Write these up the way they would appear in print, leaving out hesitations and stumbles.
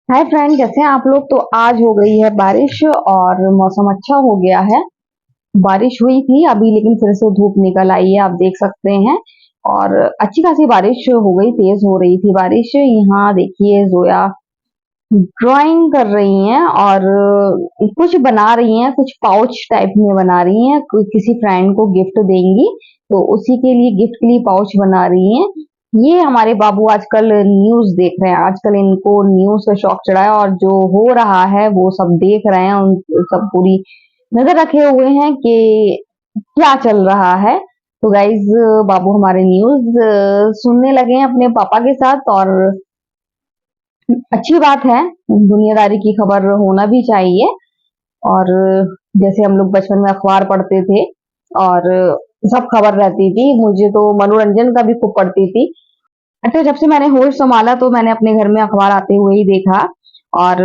Hi friend, कैसे हैं आप लोग। तो आज हो गई है बारिश और मौसम अच्छा हो गया है। बारिश हुई थी अभी, लेकिन फिर से धूप निकल आई है, आप देख सकते हैं। और अच्छी खासी बारिश हो गई, तेज हो रही थी बारिश। यहाँ देखिए जोया ड्राइंग कर रही हैं और कुछ बना रही हैं, कुछ पाउच टाइप में बना रही हैं, किसी फ्रेंड को गिफ्ट देंगी तो उसी के लिए गिफ्ट के लिए पाउच बना रही हैं। ये हमारे बाबू आजकल न्यूज देख रहे हैं, आजकल इनको न्यूज का शौक चढ़ा है और जो हो रहा है वो सब देख रहे हैं। उन सब पूरी नजर रखे हुए हैं कि क्या चल रहा है। तो गाइज, बाबू हमारे न्यूज सुनने लगे हैं अपने पापा के साथ। और अच्छी बात है, दुनियादारी की खबर होना भी चाहिए। और जैसे हम लोग बचपन में अखबार पढ़ते थे और सब खबर रहती थी, मुझे तो मनोरंजन का भी खूब पढ़ती थी। अच्छा, जब से मैंने होश संभाला तो मैंने अपने घर में अखबार आते हुए ही देखा। और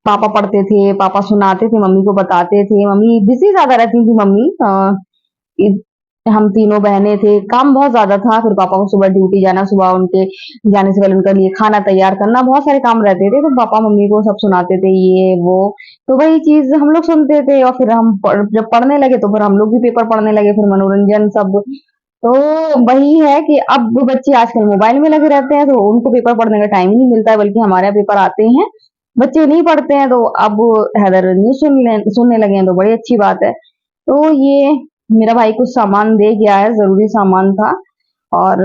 पापा पढ़ते थे, पापा सुनाते थे, मम्मी को बताते थे। मम्मी बिजी ज्यादा रहती थी। मम्मी हम तीनों बहनें थे, काम बहुत ज्यादा था। फिर पापा को सुबह ड्यूटी जाना, सुबह उनके जाने से पहले उनके लिए खाना तैयार करना, बहुत सारे काम रहते थे। तो पापा मम्मी को सब सुनाते थे, ये वो। तो वही चीज हम लोग सुनते थे और फिर जब पढ़ने लगे तो फिर हम लोग भी पेपर पढ़ने लगे, फिर मनोरंजन सब। तो वही है कि अब बच्चे आजकल मोबाइल में लगे रहते हैं, तो उनको पेपर पढ़ने का टाइम ही नहीं मिलता है, बल्कि हमारे यहाँ पेपर आते हैं, बच्चे नहीं पढ़ते हैं। तो अब हैदर न्यूज सुनने लगे हैं, तो बड़ी अच्छी बात है। तो ये मेरा भाई कुछ सामान दे गया है, जरूरी सामान था। और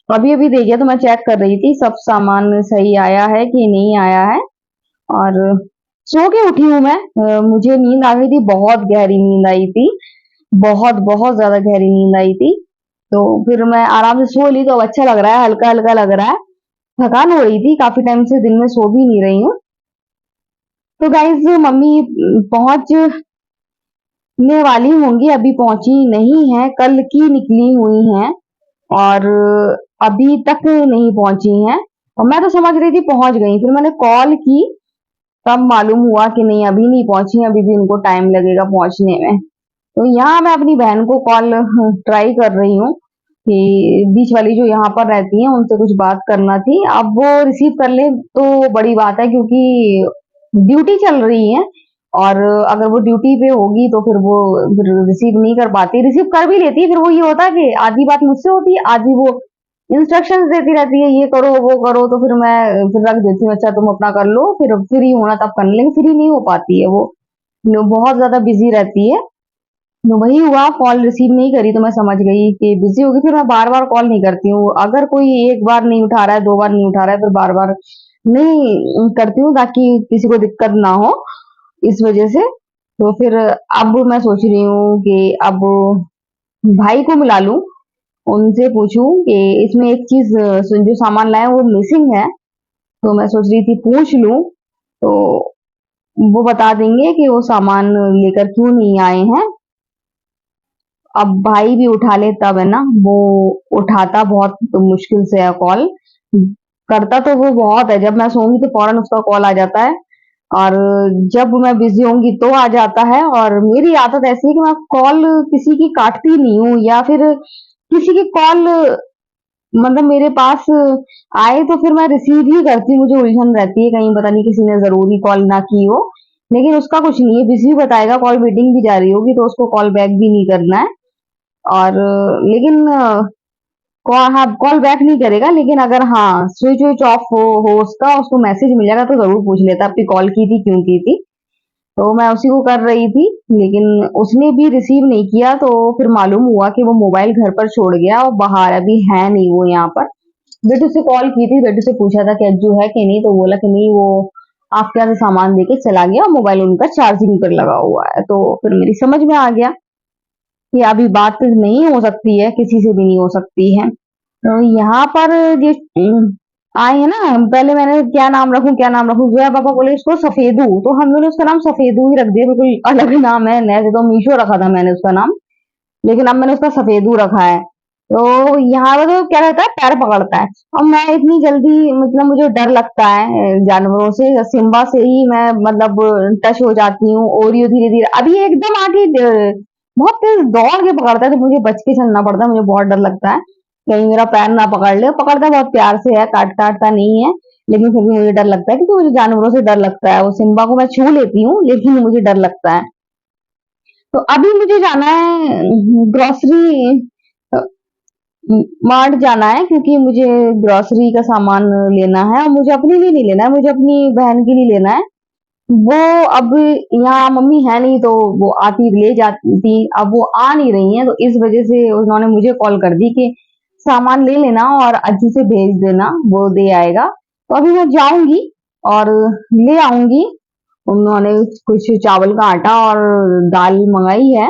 अभी अभी दे गया, तो मैं चेक कर रही थी सब सामान सही आया है कि नहीं आया है। और सो के उठी हूँ मैं। मुझे नींद आ गई थी, बहुत गहरी नींद आई थी, बहुत बहुत ज्यादा गहरी नींद आई थी। तो फिर मैं आराम से सो ली, तो अब अच्छा लग रहा है, हल्का हल्का लग रहा है। थकान हो रही थी, काफी टाइम से दिन में सो भी नहीं रही हूँ। तो गाइज, मम्मी पहुंचने वाली होंगी, अभी पहुंची नहीं है, कल की निकली हुई हैं और अभी तक नहीं पहुंची हैं। और मैं तो समझ रही थी पहुंच गई, फिर मैंने कॉल की, तब मालूम हुआ कि नहीं, अभी नहीं पहुंची, अभी भी इनको टाइम लगेगा पहुंचने में। तो यहाँ मैं अपनी बहन को कॉल ट्राई कर रही हूँ कि बीच वाली जो यहाँ पर रहती है उनसे कुछ बात करना थी। अब वो रिसीव कर ले तो बड़ी बात है, क्योंकि ड्यूटी चल रही है। और अगर वो ड्यूटी पे होगी तो फिर वो रिसीव नहीं कर पाती, रिसीव कर भी लेती है, फिर वो ये होता है कि आधी बात मुझसे होती है, आधी वो इंस्ट्रक्शंस देती रहती है, ये करो वो करो। तो फिर मैं फिर रख देती हूँ, अच्छा तुम अपना कर लो, फिर फ्री होना तब कर लेंगे। फ्री नहीं हो पाती है वो, बहुत ज्यादा बिजी रहती है। तो वही हुआ, कॉल रिसीव नहीं करी तो मैं समझ गई कि बिजी होगी। फिर मैं बार बार कॉल नहीं करती हूँ, अगर कोई एक बार नहीं उठा रहा है, दो बार नहीं उठा रहा है, फिर बार बार नहीं करती हूँ, ताकि किसी को दिक्कत ना हो इस वजह से। तो फिर अब मैं सोच रही हूँ कि अब भाई को मिला लूं, उनसे पूछूं कि इसमें एक चीज जो सामान लाए वो मिसिंग है। तो मैं सोच रही थी पूछ लूं, तो वो बता देंगे कि वो सामान लेकर क्यों नहीं आए हैं। अब भाई भी उठा ले तब है ना, वो उठाता बहुत मुश्किल से है कॉल, करता तो वो बहुत है, जब मैं सोऊंगी तो फौरन उसका कॉल आ जाता है। और जब मैं बिजी होंगी तो आ जाता है। और मेरी आदत ऐसी है कि मैं कॉल किसी की काटती नहीं हूँ, या फिर किसी की कॉल मतलब मेरे पास आए तो फिर मैं रिसीव ही करती हूँ। मुझे उलझन रहती है, कहीं पता नहीं किसी ने जरूरी कॉल ना की हो। लेकिन उसका कुछ नहीं है, बिजी बताएगा, कॉल वेटिंग भी जा रही होगी तो उसको कॉल बैक भी नहीं करना है। और लेकिन कॉल, हाँ, कॉल बैक नहीं करेगा, लेकिन अगर हाँ स्विच स्विच ऑफ हो उसका, उसको मैसेज मिल जाएगा तो जरूर पूछ लेता आपकी कॉल की थी, क्यों की थी। तो मैं उसी को कर रही थी, लेकिन उसने भी रिसीव नहीं किया। तो फिर मालूम हुआ कि वो मोबाइल घर पर छोड़ गया और बाहर अभी है नहीं वो यहाँ पर। बेटू से कॉल की थी, बेटू से पूछा था कि अज्जू है कि नहीं, तो बोला कि नहीं, वो आपके यहाँ से सामान देके चला गया और मोबाइल उनका चार्जिंग पर लगा हुआ है। तो फिर मेरी समझ में आ गया कि अभी बात नहीं हो सकती है, किसी से भी नहीं हो सकती है। तो यहाँ पर ये आए हैं ना, पहले मैंने क्या नाम रखूं क्या नाम रखूं, जोया पापा बोले इसको सफेदू, तो हमने उसका नाम सफेदू ही रख दिया, बिल्कुल अलग नाम है। नया तो मीशो रखा था मैंने उसका नाम, लेकिन अब मैंने उसका सफेदू रखा है। तो यहाँ पर तो क्या रहता है, पैर पकड़ता है। और मैं इतनी जल्दी, मतलब मुझे डर लगता है जानवरों से, सिम्बा से ही मैं मतलब टच हो जाती हूँ। ओरियो धीरे धीरे अभी एकदम आके बहुत तेज दौड़ के पकड़ता है, तो मुझे बच के चलना पड़ता है, मुझे बहुत डर लगता है कहीं मेरा पैर ना पकड़ ले। पकड़ता बहुत प्यार से है, काटता नहीं है, लेकिन फिर भी मुझे डर लगता है क्योंकि मुझे जानवरों से डर लगता है। वो सिम्बा को मैं छू लेती हूँ लेकिन मुझे डर लगता है। तो अभी मुझे जाना है ग्रोसरी मार्ट जाना है क्योंकि मुझे ग्रोसरी का सामान लेना है और मुझे अपने लिए नहीं लेना है, मुझे अपनी बहन के लिए लेना है। वो अब यहाँ मम्मी है नहीं तो वो आती ले जाती थी, अब वो आ नहीं रही हैं तो इस वजह से उन्होंने मुझे कॉल कर दी कि सामान ले लेना और अज्जू से भेज देना, वो दे आएगा। तो अभी मैं जाऊंगी और ले आऊंगी। उन्होंने कुछ चावल का आटा और दाल मंगाई है,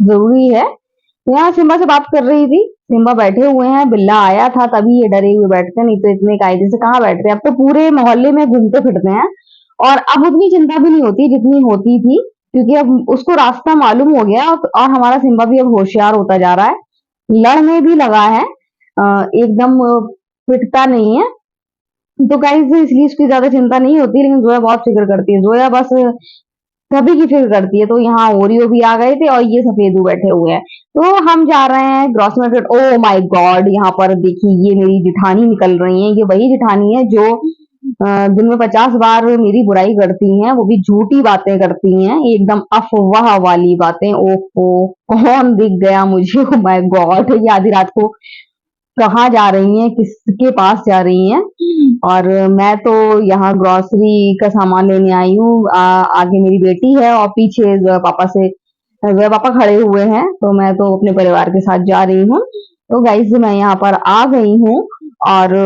जरूरी है। तो यहाँ सिम्बा से बात कर रही थी, सिम्बा बैठे हुए हैं, बिल्ला आया था तभी ये डरे हुए बैठते, नहीं तो इतने कायदे से कहाँ बैठते। अब तो पूरे मोहल्ले में घूमते फिरते हैं और अब उतनी चिंता भी नहीं होती जितनी होती थी, क्योंकि अब उसको रास्ता मालूम हो गया और हमारा सिम्बा भी अब होशियार होता जा रहा है, लड़ने भी लगा है, एकदम पिटता नहीं है। तो गाइस इसलिए उसकी ज्यादा चिंता नहीं होती, लेकिन जोया बहुत फिक्र करती है। जोया बस सभी की फिक्र करती है। तो यहाँ ओरियो भी आ गए थे और ये सफेदू बैठे हुए हैं। तो हम जा रहे हैं grocery market. Oh my God, यहाँ पर देखिए ये मेरी जिठानी निकल रही है। ये वही जिठानी है जो दिन में 50 बार मेरी बुराई करती हैं, वो भी झूठी बातें करती हैं, एकदम अफवाह वाली बातें। ओफो, कौन दिख गया मुझे? ओ माय गॉड, ये आधी रात को कहाँ जा रही हैं, किसके पास जा रही हैं? और मैं तो यहाँ ग्रोसरी का सामान लेने आई हूँ। आगे मेरी बेटी है और पीछे जो है पापा से जो है पापा खड़े हुए हैं, तो मैं तो अपने परिवार के साथ जा रही हूँ। तो गाइस मैं यहाँ पर आ गई हूँ और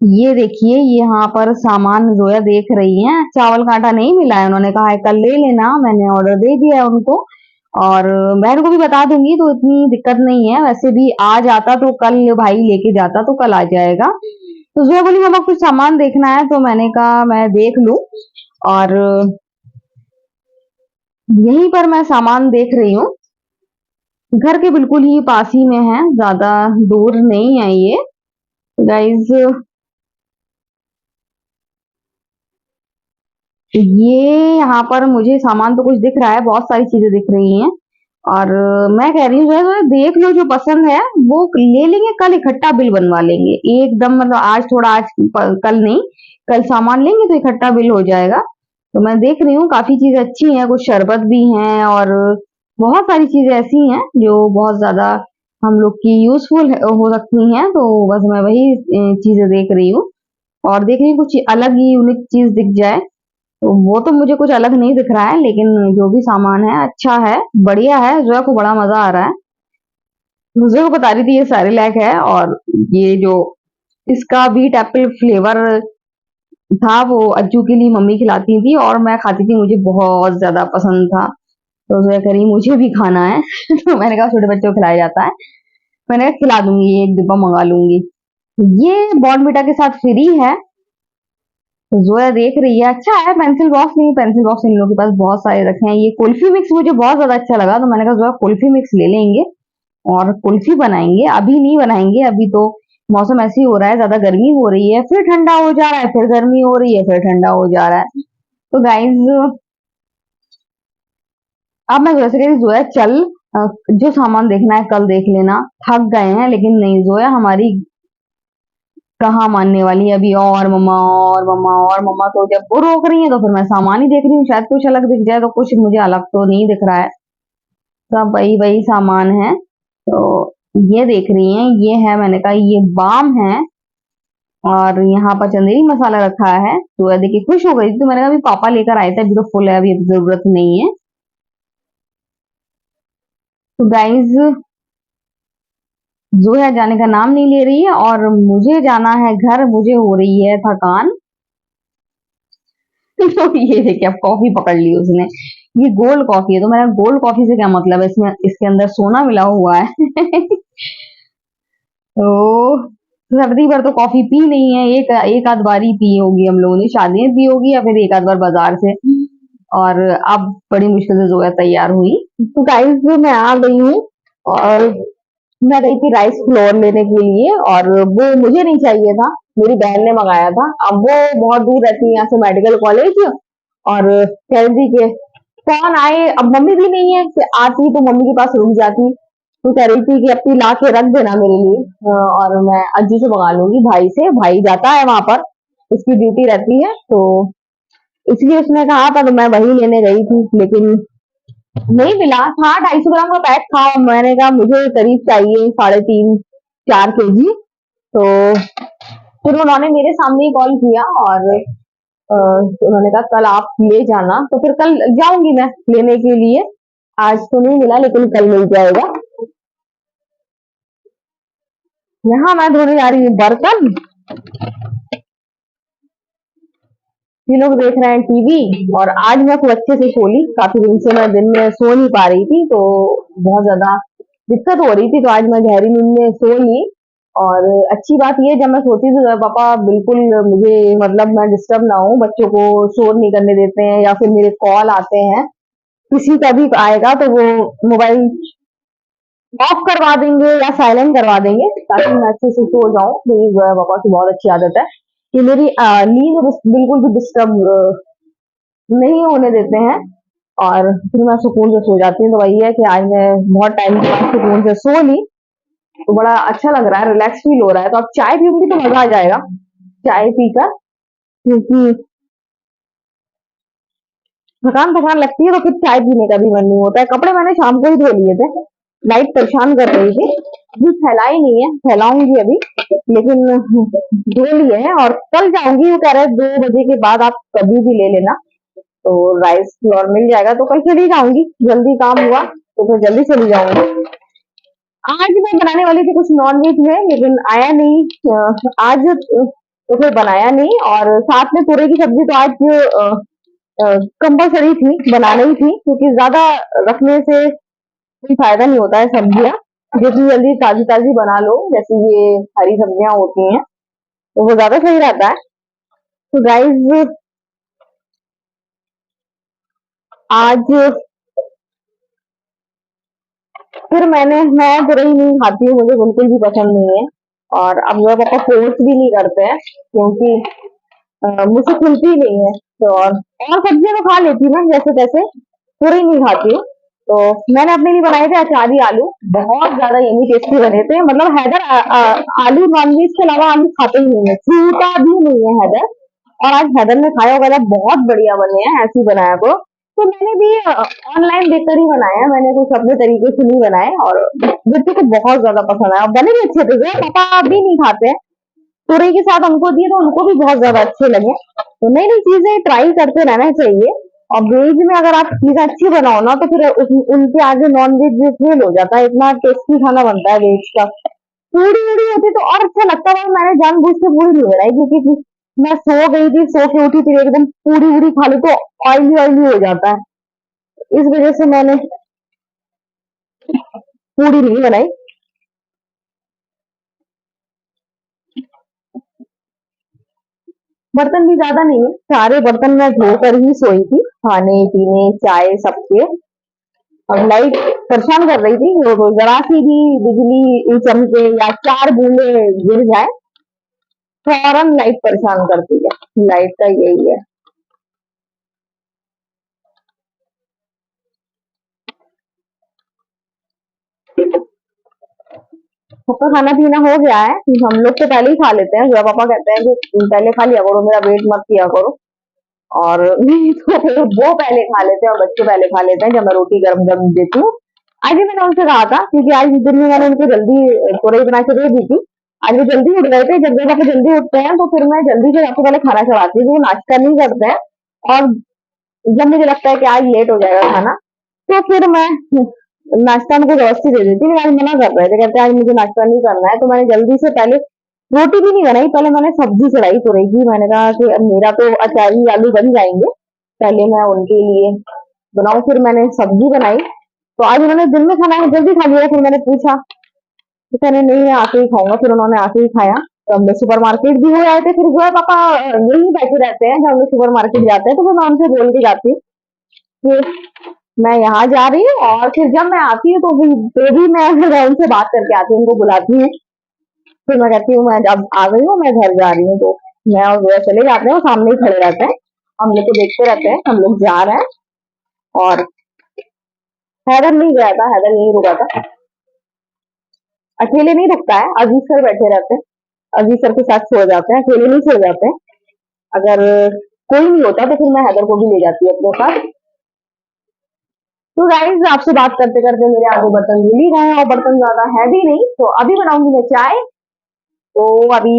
ये देखिए यहाँ पर सामान जोया देख रही है। चावल का आटा नहीं मिला है, उन्होंने कहा है कल ले लेना, मैंने ऑर्डर दे दिया है उनको और बहन को भी बता दूंगी तो इतनी दिक्कत नहीं है। वैसे भी आ जाता तो कल भाई लेके जाता तो कल आ जाएगा। तो जोया बोली मम्मा कुछ सामान देखना है, तो मैंने कहा मैं देख लूं और यहीं पर मैं सामान देख रही हूँ। घर के बिल्कुल ही पास ही में है, ज्यादा दूर नहीं है ये। गाइज ये यहाँ पर मुझे सामान तो कुछ दिख रहा है, बहुत सारी चीजें दिख रही हैं और मैं कह रही हूँ जो है देख लो, जो पसंद है वो ले लेंगे, कल इकट्ठा बिल बनवा लेंगे एकदम। मतलब आज थोड़ा, कल नहीं, कल सामान लेंगे तो इकट्ठा बिल हो जाएगा। तो मैं देख रही हूँ काफी चीजें अच्छी हैं, कुछ शरबत भी हैं और बहुत सारी चीजें ऐसी हैं जो बहुत ज्यादा हम लोग की यूजफुल हो सकती हैं। तो बस मैं वही चीजें देख रही हूँ और देख रही हूँ कुछ अलग ही यूनिक चीज दिख जाए। तो वो तो मुझे कुछ अलग नहीं दिख रहा है, लेकिन जो भी सामान है अच्छा है, बढ़िया है। जोया को बड़ा मजा आ रहा है। मुझे को बता रही थी ये सेरेलैक है और ये जो इसका बीट एप्पल फ्लेवर था वो अज्जू के लिए मम्मी खिलाती थी और मैं खाती थी, मुझे बहुत ज्यादा पसंद था। तो जोया कह रही मुझे भी खाना है तो मैंने कहा छोटे बच्चों को खिलाया जाता है, मैंने कहा खिला दूंगी, एक डिब्बा मंगा लूंगी। ये बॉर्नविटा के साथ फ्री है। तो जोया देख रही है, अच्छा है। पेंसिल बॉक्स नहीं, पेंसिल बॉक्स इन लोगों के पास बहुत सारे रखे हैं। ये कुल्फी मिक्स मुझे बहुत ज्यादा अच्छा लगा, तो मैंने कहा जोया कुल्फी मिक्स ले लेंगे और कुल्फी बनाएंगे। अभी नहीं बनाएंगे, अभी तो मौसम ऐसे ही हो रहा है, ज्यादा गर्मी हो रही है, फिर ठंडा हो जा रहा है, फिर गर्मी हो रही है, फिर ठंडा हो जा रहा है। तो गाइज अब मैं जोया से कह रही जोया चल, जो सामान देखना है कल देख लेना, थक गए हैं। लेकिन नहीं, जोया हमारी कहाँ मानने वाली है अभी, और मम्मा और मम्मा और मम्मा। तो जब वो रोक रही है तो फिर मैं सामान ही देख रही हूँ, शायद कुछ अलग दिख जाए। तो कुछ मुझे अलग तो नहीं दिख रहा है, सब वही वही सामान है। तो ये देख रही हैं, ये है, मैंने कहा ये बाम है और यहाँ पर चंदेरी मसाला रखा है। तो देखिए खुश हो गई थी, तो मैंने कहा अभी पापा लेकर आए थे, अभी तो फुल है, अभी जरूरत नहीं है। तो गाइज जोया जाने का नाम नहीं ले रही है और मुझे जाना है घर, मुझे हो रही है थकान तो ये देखिए अब कॉफी पकड़ ली उसने। ये गोल्ड कॉफी है, तो मेरा गोल्ड कॉफी से क्या मतलब है, इसमें इसके अंदर सोना मिला हुआ है तो सर्दी भर तो कॉफी पी नहीं है, एक एक आध बार ही पी होगी हम लोगों ने, शादी में पी होगी या फिर एक आध बार बाजार से। और अब बड़ी मुश्किल से जोया तैयार हुई। तो गाइस मैं आ गई हूँ और मैं गई थी राइस फ्लोर लेने के लिए और वो मुझे नहीं चाहिए था, मेरी बहन ने मंगाया था। अब वो बहुत दूर रहती है यहाँ से मेडिकल कॉलेज और कह रही थी कि कौन आए, अब मम्मी भी नहीं है कि आती तो मम्मी के पास रुक जाती। तो कह रही थी कि अपनी ला के रख देना मेरे लिए, और मैं अज्जू से मंगा लूंगी, भाई से। भाई जाता है वहां पर, उसकी ड्यूटी रहती है, तो इसलिए उसने कहा था, तो मैं वही लेने गई थी, लेकिन नहीं मिला था। 250 ग्राम का पैक था, मैंने कहा मुझे करीब चाहिए 3.5 4 केजी। तो फिर उन्होंने मेरे सामने ही कॉल किया, और उन्होंने कहा कल आप ले जाना, तो फिर कल जाऊंगी मैं लेने के लिए। आज तो नहीं मिला, लेकिन कल मिल जाएगा। यहाँ मैं धोने जा रही हूँ बर्तन। ये लोग देख रहे हैं टीवी, और आज मैं खूब अच्छे से सो ली। काफी दिन से मैं दिन में सो नहीं पा रही थी, तो बहुत ज्यादा दिक्कत हो रही थी, तो आज मैं गहरी नींद में सो ली। और अच्छी बात ये, जब मैं सोती थी तो पापा बिल्कुल मुझे, मतलब मैं डिस्टर्ब ना हूँ, बच्चों को शोर नहीं करने देते हैं, या फिर मेरे कॉल आते हैं, किसी का भी आएगा तो वो मोबाइल ऑफ करवा देंगे या साइलेंट करवा देंगे, ताकि मैं अच्छे से सो जाऊं। मेरी पापा की बहुत अच्छी आदत है कि मेरी नींद बिल्कुल भी डिस्टर्ब नहीं होने देते हैं, और फिर मैं सुकून से सो जाती हूँ। तो वही है कि आज मैं बहुत टाइम के बाद सुकून से सो ली, तो बड़ा अच्छा लग रहा है, रिलैक्स फील हो रहा है। तो अब चाय पीऊंगी तो मजा आ जाएगा चाय पीकर, क्योंकि थकान थकान लगती है, तो फिर चाय पीने का भी मन नहीं होता है। कपड़े मैंने शाम को ही धो लिए थे, लाइट परेशान कर रही थी, अभी फैलाई नहीं है, फैलाऊंगी अभी, लेकिन धो लिए हैं। और कल जाऊंगी, वो कह रहे हैं 2 बजे के बाद आप कभी भी ले लेना, तो राइस फ्लोर मिल जाएगा, तो कल चली जाऊंगी। जल्दी काम हुआ तो फिर जल्दी चली जाऊंगी। आज मैं बनाने वाली थी कुछ नॉन वेज में, लेकिन आया नहीं। आज तो फिर बनाया नहीं, और साथ में तुरई की सब्जी तो आज कंपलसरी थी, बनानी ही थी, क्योंकि ज्यादा रखने से कोई फायदा नहीं होता है सब्जियां। जितनी जल्दी ताजी ताजी बना लो, जैसे ये हरी सब्जियां होती हैं, तो वो ज्यादा सही रहता है। तो गाइज, आज फिर मैं तुरई नहीं खाती हूँ, मुझे बिल्कुल भी पसंद नहीं है। और अब मेरे पापा फोर्स भी नहीं करते हैं, क्योंकि मुझसे खुलती नहीं है। तो और सब्जियां तो खा लेती हूँ मैं जैसे तैसे, तुरई नहीं खाती हूँ। तो मैंने अपने लिए बनाए थे अचारी आलू, बहुत ज्यादा यमी टेस्टी बने थे। मतलब हैदर आलू नॉनवेज के अलावा आलू खाते ही नहीं है, छूटा भी नहीं है हैदर। और आज हैदर ने खाया होगा, था बहुत बढ़िया बने हैं, ऐसे ही बनाया करो। तो मैंने भी ऑनलाइन देखकर ही बनाया है, मैंने कुछ अपने तरीके से नहीं बनाए, और बच्चों को बहुत ज्यादा पसंद आया, बने भी अच्छे थे। पापा भी नहीं खाते हैं, तुरई के साथ हमको दिए तो उनको भी बहुत ज्यादा अच्छे लगे। तो नई नई चीजें ट्राई करते रहना चाहिए। और वेज में अगर आप चीजें अच्छी बनाओ ना, तो फिर उनके आगे नॉन वेज फेल हो जाता है। इतना टेस्टी खाना बनता है वेज का। पूरी उड़ी होती तो और अच्छा लगता है, मैंने जानबूझ के पूरी नहीं बनाई, क्योंकि मैं सो गई थी, सो के उठी, फिर एकदम पूरी उड़ी खा ली तो ऑयली ऑयली हो जाता है। इस वजह से मैंने पूरी नहीं बनाई। बर्तन भी ज्यादा नहीं है, सारे बर्तन मैं धोकर ही सोई थी, खाने पीने चाय सबके। और लाइट परेशान कर रही थी, वो जरा सी भी बिजली चमके या 4 बूंदे गिर जाए, फौरन लाइट परेशान करती है। लाइट का यही है। सबका खाना पीना हो गया है, हम लोग तो पहले ही खा लेते हैं। जो पापा कहते हैं कि पहले खा लिया करो, मेरा वेट मत किया करो। और नहीं तो फिर वो पहले खा लेते हैं और बच्चे पहले खा लेते हैं, जब मैं रोटी गर्म गर्म देती हूँ। आज भी मैंने उनसे कहा था, क्योंकि आज दिन में मैंने उनको जल्दी तुरई बना के दे दी थी। आज वो जल्दी उठ गए थे, जब वो पापा जल्दी उठते हैं तो फिर मैं जल्दी से सबसे पहले खाना चढ़ाती हूँ, वो नाश्ता नहीं करते हैं। और जब मुझे लगता है कि आज लेट हो जाएगा खाना, तो फिर मैं नाश्ता उनको व्यवस्थित दे देती हूँ। आज मना कर रहे थे, कहते हैं आज मुझे नाश्ता नहीं करना है, तो मैंने जल्दी से पहले रोटी भी नहीं बनाई, पहले मैंने सब्जी चढ़ाई तुरई की। मैंने कहा कि अब मेरा तो अचारी आलू बन जाएंगे, पहले मैं उनके लिए बनाऊं, फिर मैंने सब्जी बनाई। तो आज उन्होंने दिन में खाना जल्दी खा लिया। फिर मैंने पूछा, तो कह रहे नहीं मैं आके ही खाऊंगा, फिर उन्होंने आके ही खाया। तो हम लोग सुपर मार्केट भी हो आए थे। फिर जो है पापा यही बैठे रहते हैं, जब हम लोग सुपर मार्केट जाते हैं तो फिर मैं उनसे बोल के जाती हूँ कि मैं यहाँ जा रही हूँ, और फिर जब मैं आती हूँ तो भी मैं उनसे बात करके आती हूँ, उनको बुलाती हूँ। फिर मैं कहती हूँ मैं अब आ गई हूँ, मैं घर जा रही हूँ, तो मैं और वो चले जाते हैं, वो सामने ही खड़े रहते हैं, हम लोग को देखते रहते हैं हम लोग जा रहे हैं। और हैदर नहीं गया था, हैदर यहीं रुका था। अकेले नहीं रुकता है, अजीज सर बैठे रहते हैं, अजीज सर के साथ सो जाते हैं, अकेले नहीं सो जाते हैं। अगर कोई नहीं होता तो फिर मैं हैदर को भी ले जाती हूँ अपने साथ। तो गाइज आपसे बात करते करते मेरे आधे बर्तन धुल ही गए हैं और बर्तन ज्यादा है भी नहीं, तो अभी बनाऊंगी मैं चाय। तो अभी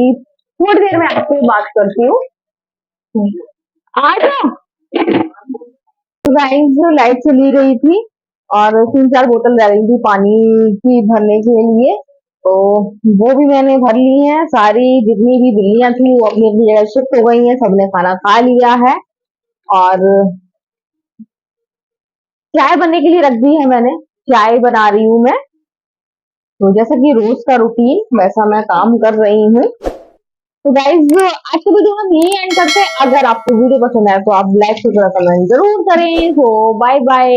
थोड़ी देर में आपसे बात करती हूँ। आ जाओ। तो गाइस लाइट चली गई थी और 3-4 बोतल रह गई थी पानी की भरने के लिए, तो वो भी मैंने भर ली है। सारी जितनी भी बिल्लियां थी वो अपनी अपनी जगह शिफ्ट हो गई हैं, सबने खाना खा लिया है और चाय बनने के लिए रख दी है मैंने। चाय बना रही हूँ मैं। तो जैसा कि रोज का रूटीन वैसा मैं काम कर रही हूँ। तो गाइज आज की वीडियो हम यही एंड करते हैं। अगर आपको वीडियो पसंद आए तो आप लाइक शेयर कमेंट जरूर करें। तो बाय बाय।